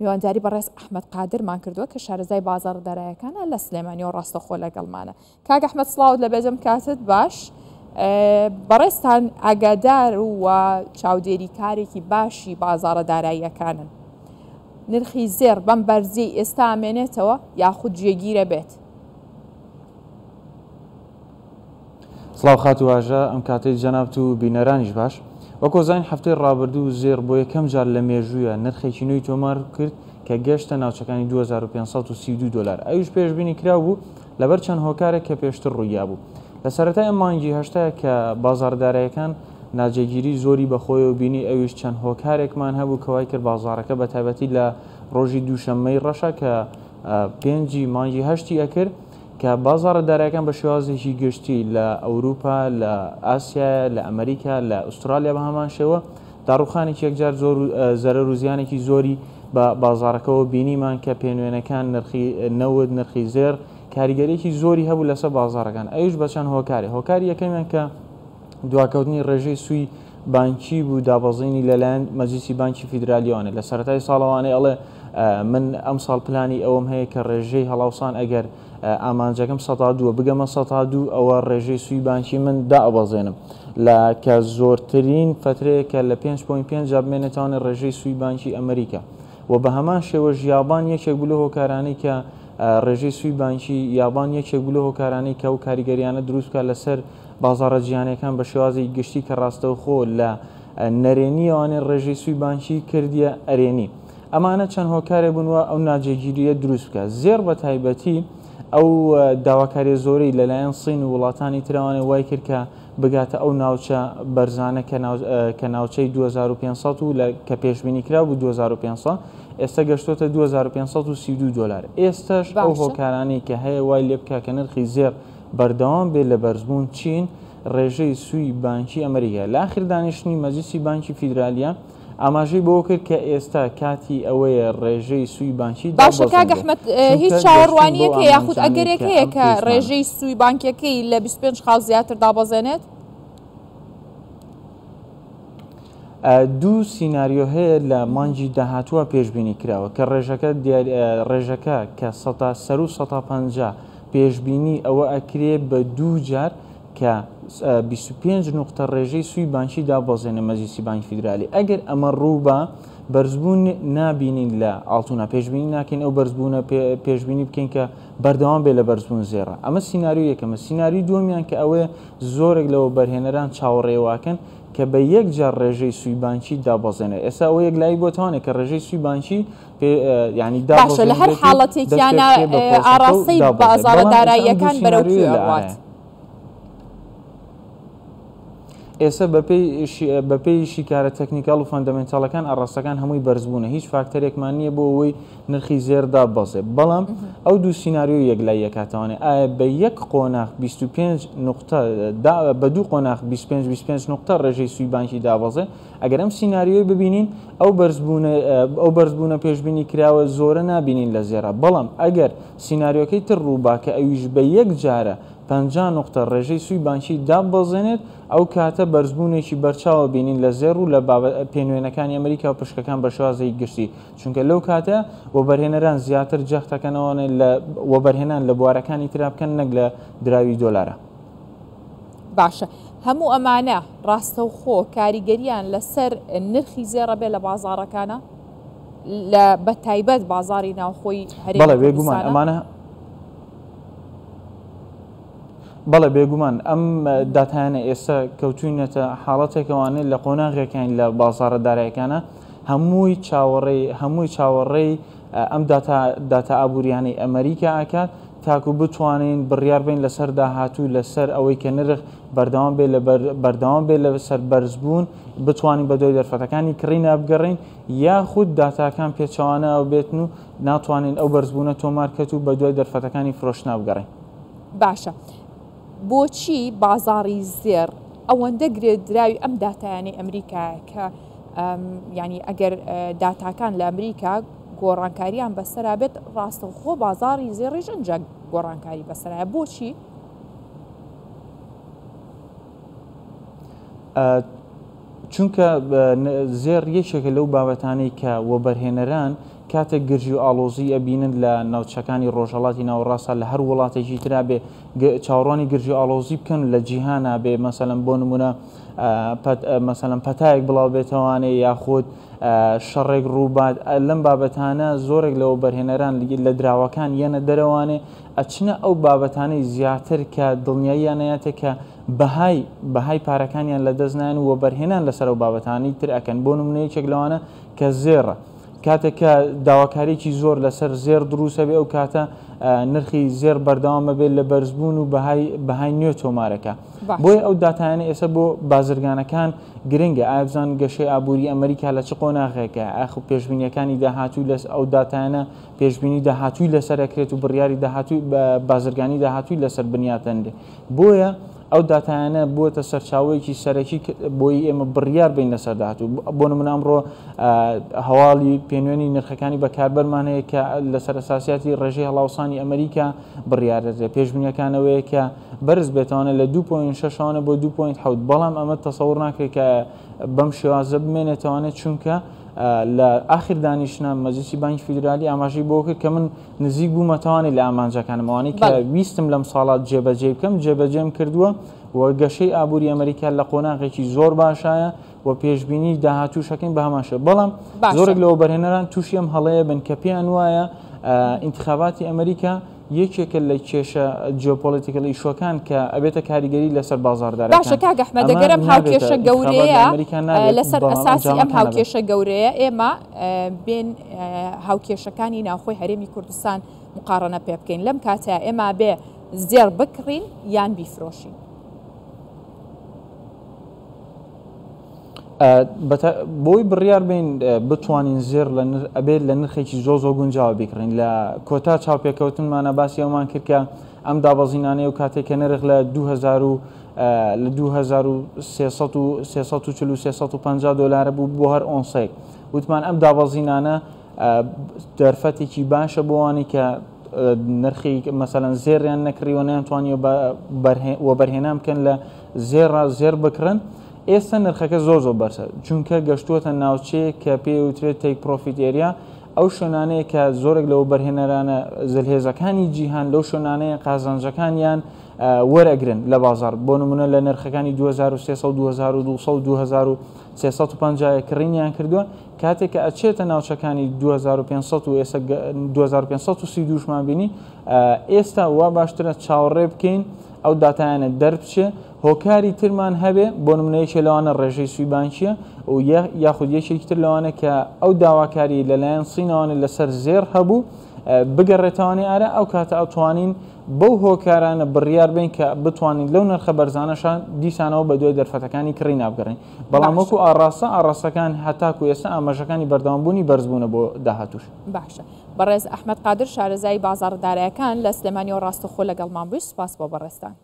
میوانجاری بەڕێز ئەحمەد قادرمان کردووە کە شارەزای بازاڕدارایەکانە لە سلێمانی و ڕاستەخۆ لەگەڵمانە. کاک ئەحمەد سڵاوت لە بێجەم کاتت باش. بەڕێستان ئاگادار و چاودێری کارێکی باشی بازاڕە داراییەکانن. نرخی زێر بەم بەرزی ئێستا ئامێنێتەوە یاخود جێگیرە بێت؟ سڵاو خات واژە ئەم کاتەی جەنابەت و بینەرانیش باش. وەکو زین هەفتەی ڕابردوو زێر بۆ یەکەم جار لە مێژوویە نرخێکی نوێی تۆمار کرد کە گەشتە ناوچەکانی 2532 دلار. ئەویش پێشبینی کرا بوو لەبەر چەند هۆکارێک کە پێشتر ڕوویا بوو. لە سەرەتای ئەم مانگی هەشتەیە کە بازاڕدارایەکان ناجێگیری زۆری بەخۆی و بینی ئەویش چەند هۆکارێکمان هەبوو کەوای کرد بازارەکە بە تایبەتی لە ڕۆژی دووشەممەی ڕەشە کە 5 مانگی هەشتی ئەکرد کە بازاڕدارایەکان بە شێوازێکی گشتی لە ئەوروپا، لە ئاسیا، لە ئەمریکا، لە ئوسترالیا بە هەمان شێوە داڕوخانێکی یەکجار زۆر زەرەر و زیانێکی زۆری بە بازارەکەەوە بینیمان کە پێنوێنەکان نرخی نەود نرخی زێر کاریگەریەکی زۆری هەبوو لەسەر بازارەکان. ئەویش بە چەند هۆکاری یەکەمیان کە دواکەوتنی ڕێژەی سووی بانکی بوو دابەزینی لەلایەن مەجلیسی بانکی فیدرالیوانێت. لە سەرەتای ساڵەوانەی ئەڵێ من ئەم ساڵ پلانی ئەوم هەیە کە ڕێژەی هەڵاوسان ئەگەر ئامانجەکەم 102 بگەمە 102 ئەوە ڕێژەی سووی بانکی من دائەبەزێنم لە کە زۆرترین فترەیەکە لە 5.5 بمێنێتوانێت ڕێژەی سووی بانکی ئەمریکا و بە هەمان شێوە یابان یەکێک بوو لە هۆکارانەی کە ڕێژەی سووی بانکی یابان یەکێک بوو لە هۆکارانەی کە و کاریگەریانە دروستکە لەسەر بازاڕە جیهانیەکان بە شێوازی گشتی کە ڕاستەوخۆ لە نەرێنیەوانێ ڕێژەی سووی بانکی کردیە ئەرێنی. ئەمانە چەند هۆکارێ بوونوە ئەو ناجێگیریە دروست بکە. زێر بە تایبەتی ئەو داواکاری زۆرەی لەلایەن سین و وڵاتانی تراوانێ وای کرد کە بگاتە ئەو ناوچە بەرزانە کە ناوچەی 2500 و کە پێشبینی کرا بوو 2500 ئێستا گەشتۆتە 2532 دلار. ئێستاش ئەو هۆکارانی کە هەیە وای لێ بکە کە نرخی زێر بەردەوام بێت لە بەرزبوون چین ڕێژەی سووی بانکی ئەمریکا. لە ئاخر دانیشتنی مەجلیسی بانکی فیدرالیە ئاماژەی بۆ کرد کە ئێستا کاتی ئەوەیە ڕێژەی سووی بانکی باشە. کاک ئەحمەد هیچ چاوەڕوانیەکە یاخود ئەگەرێک هەیە کە ڕێژەی سووی بانکیەکەی لە 25 خاڵ زیاتر دابەزێنێت؟ دوو سیناریۆ هەیە لە مانگی داهاتووە پێشبینی کراوە کە ڕێژەکە کە 150 پێشبینی ئەوە ئەکرێ بە دوو جار کە 25 نقطە ڕێژەی سووی بانکی دابەزێنە مەجلیسی بانکی فیدرالی. ئەگەر ئەمە ڕوو بە بەرزبوون نابینین لە ئاڵتوونە پێشبینی ناکەین ئەو بەرزبوونە پێشبینی بکەین کە بەردەوام بێ لە بەرزبوون زێڕە. ئەمە سیناریۆ یەکەمە. سیناریۆ دووەمیان کە ئەوەیە زۆرێک لەوە بەرهێنەران چاوەڕێواکەن کە بە یەک جار ڕێژەی سووی بانکی دابەزێنێت. ئێستا ئەوە یەک لای بۆتوانێت کە ڕێژەی سووی بانکی ینی باشە لە هەر حاڵەتێکیانە ئاڕاستەی بازاڕە داراییەکان بەرەو ئەڕات. ئێستا بەپێی شیکارە تەکنیکال و فەندەمێنتاڵەکان ئاڕاستەکان هەمووی بەرزبوونە هیچ فاکتەرێکمان نییە بۆ ئەوەی نرخی زێردا بەزێ. بەڵام ئەو دوو سیناریۆ یەکلای یەکاتوانێت ئایا بە یەک قۆناغ 25 نقطە بە دوو قۆناغ 25 نقطە ڕێژەی سووی بانکی دابەزێ. ئەگەر ئەم سیناریۆی ببینین ئەو بەرزبوونە پێشبینی کراوە زۆرە نابینین لە زێرە. بەڵام ئەگەر سیناریۆکەی تر ڕووبا کە ئەویش بە یەک جارە 50 نقطە ڕێژەی سووی بانکی دابەزێنێت ئەو کاتە بەرزبوونێکی بەرچاوە بینین لە زێر و لە پێنوێنەکانی ئەمریکا و پشکەکان بە شێوازی گشتی چونکە لەو کاتە وەبەرهێنەران زیاتر جەختەکەنەوەن وەبەرهێنان لە بوارەکانی ترا بکەن نەک لە دراوی دۆلارە. باشە. هەموو ئەمانە ڕاستەوخۆ کاریگەریان لەسەر نرخی زێڕە بێ لە بازاڕەکانە لە بە تایبەت بازاری ناوخۆی هەرێمی بەڵێ بێگومان ئەمانە بەڵێ بێگومان ئەم داتانە ئێستا کەوتوینەتە حاڵەتێکەوانێت لە قۆناغێکیان لە بازاڕە دارایەکانە هەمووی چاوەڕێی ئەم داتا ئابوووریانەی ئەمریکا ئاکات تاکو بتوانین بڕیار بین لەسەر داهاتوو لەسەر ئەوەی کە نرخ بەردەوام بێ لەسەر بەرزبوون بتوانین بە دوای دەرفەتەکانی کڕینە بگەڕین یاخود داتاکان پێچەوانە ئەو بێتن و ناتوانین ئەو بەرزبوونە تۆمارکەت و بە دوای دەرفەتەکانی فرۆشتنا بگەڕین. باشە. بۆچی بازاڕی زێر ئەوەندە گرێدراوی ئەم داتایانی ئەمریکایە کە ینی ئەگەر داتاکان لە ئەمریکا گۆڕانکاریان بەسەرا بێت ڕاستەوخۆ بازاڕی زێڕیش ئەنجا گۆڕانکاری بەسەرایە بۆچی؟ چونکە زێر یەکێکە لەو بابەتانەی کە وەبەرهێنەران کاتێک گرژی و ئاڵۆزی ئەبینن لە ناوچەکانی ڕۆژهەڵاتی ناوەڕاستە لە هەر وڵاتێکی ترا بێ چاوەڕوانی گرژی و ئاڵۆزی بکەن لە جیهانە بێ مەسەلەن بۆ نمونە مەسەلەن پەتایەک بڵاو بێتەوانێ یاخود شەڕێک ڕووبات لەم بابەتانە زۆرێک لە وەبەرهێنەران لە دراوەکان یەنە دەرەوانێ ئەچنە ئەو بابەتانەی زیاتر کە دڵنیاییانەیەتە کە بەهای پارەکانیان لە دەستنان و وەبەرهێنان لەسەر ئەو بابەتانی تر ئەکەن بۆ نمونەیەکێک لەوانە کە زێڕە کاتێککە داواکاریی زۆر لەسەر زێر دروستە بێ ئەو کاتە نرخی زێر بەردەوامە بێت لە بەرزبوون و بەهای نوێ تۆمارەکە بۆی ئەو داتایانە ئێستا بۆ بازرگانەکان گرنگە ئابزان گەشەی ئابووری ئەمریکا لە چ قۆناغێکە ئاخ و پێشبینیەکانی داهاتووی لەس ئەو داتایانە پێشبینی داهاتووی لەسەرەکرێت و بڕیاری داهاتووی بازرگانی داهاتووی لەسەر بنیاتەندێ بۆیە ئەو داتایانە بووەتە سەرچاوەیەکی سەرەکی بۆی ئێمە بڕیار بین لەسەر داهاتوو بۆ نمونە ئەمڕۆ هەواڵی پێنوێنی نرخەکانی بەکاربەرمان هەیە کە لەسەر ئەساسیاتی ڕێژەی هەڵاوسانی ئەمریکا بڕیارەدرێت پێشبینیەکانەوەیە کە بەرز بێتەوانە لە 2.6 بۆ 2.7 بەڵام ئەمە تەسەوڕ ناکرێت کە بەم شێوازە بمێنێتەوانێت چونکە لە ئاخر دانیشتە مەجلیسی بانکی فیدرالی ئاماژەی بۆ کرد کە من نزیک بوومەتەوانێت لە ئامانجەکانمەوانی کە ویستم لەم ساڵات جێبەجێ بکەم جێبەجێم کردووە و گەشەی ئابووری ئەمریکا لە قۆناغێکی زۆر باشایە و پێشبینی داهاتووشەکەین بە هەماشە بەڵام زۆرێک لە وەبەرهێنەران تووشی ئەم هەڵەیە بن کە پێیان وایە ئینتخاباتی ئەمریکا یەکێکە لە کێشە جیۆپۆلیتیکەل ئیشوەکان کە ئەبێتە کاریگەری لەسەر بازاڕدارەکان. باشە کاک ئەحمەد دەگەرم هاوکێشە گەورەیە لەسەر ئەساسی ئەم هاوکێشە گەورەیە ئێمە بین هاوکێشەکانی ناوخۆی هەرێمی کوردستان مقارنە پێ بکەین لەم کاتە ئێمە بێ زێر بکڕین یان بیفرۆشین. بۆی بڕیار بین بتوانین زێر ئەبێت لە نرخێکی زۆ گونجاوە بیکڕین لە کۆتا چاوپێکەوتنمانە باسی ئەومان کرد کە ئەم دابەزینانەیە و کاتێککە نرخ لە 2340 دلار بوو بۆ هەر ئۆنسێک وتمان ئەم دابەزینانە دەرفەتێکی باشە بۆوانی کە نرخی مەسەلەن زێریان نەکڕیوە نەیانتوانی وەبەرهێنان بکەن لە زێر بکڕن ئێستا نرخەکە زۆر بەرسە چونکە گەشتووەتە ناوچەیە کە پێوترێت تێک پرۆفیت ئێریا ئەو شوێنانەیە کە زۆرێک لەوە بەرهێنەرانە زلهێزەکانی جیهان لەو شوێنانەیە قازانجەکانیان وەرەگرن لە بازار بۆ نمونە لە نرخەکانی 2300 2350 کڕینیان کردووە کاتێک کە ئەچێتە ناوچەکانی 2500 و ئێستا 2532مان بینی ئێستا وا باشترە چاوەڕێ بکەین ئەو داتایانە دەربچێ هۆکاری ترمان هەبێ بۆ نمونەیەکی لەوانە ڕێژەی سوی بانکیە و یاخود یەکێکی تر لەوانە کە ئەو داواکاری لەلایەن سینەوانە لەسەر زێر هەبوو بگەڕێتەوانی ئارە ئەو کاتە ئەوتوانین بەو هۆکارانە بڕیار بین کە بتوانین لەو نرخە بەرزانەشان دیسانەوە بە دوای دەرفەتەکانی کڕی نابگەڕین بەڵام وەکو ئاڕاستەکان هەتاکو ئێستا ئاماژەکانی بەردەوامبوونی بەرزبوونە بۆ داهاتووش. باشە بەڕێز ئەحمەد قادر شارەزای بازاڕدارایەکان لە سلێمانی و ڕاستەخۆ لەگەڵمان بووی سوپاس بۆ بەڕێستان.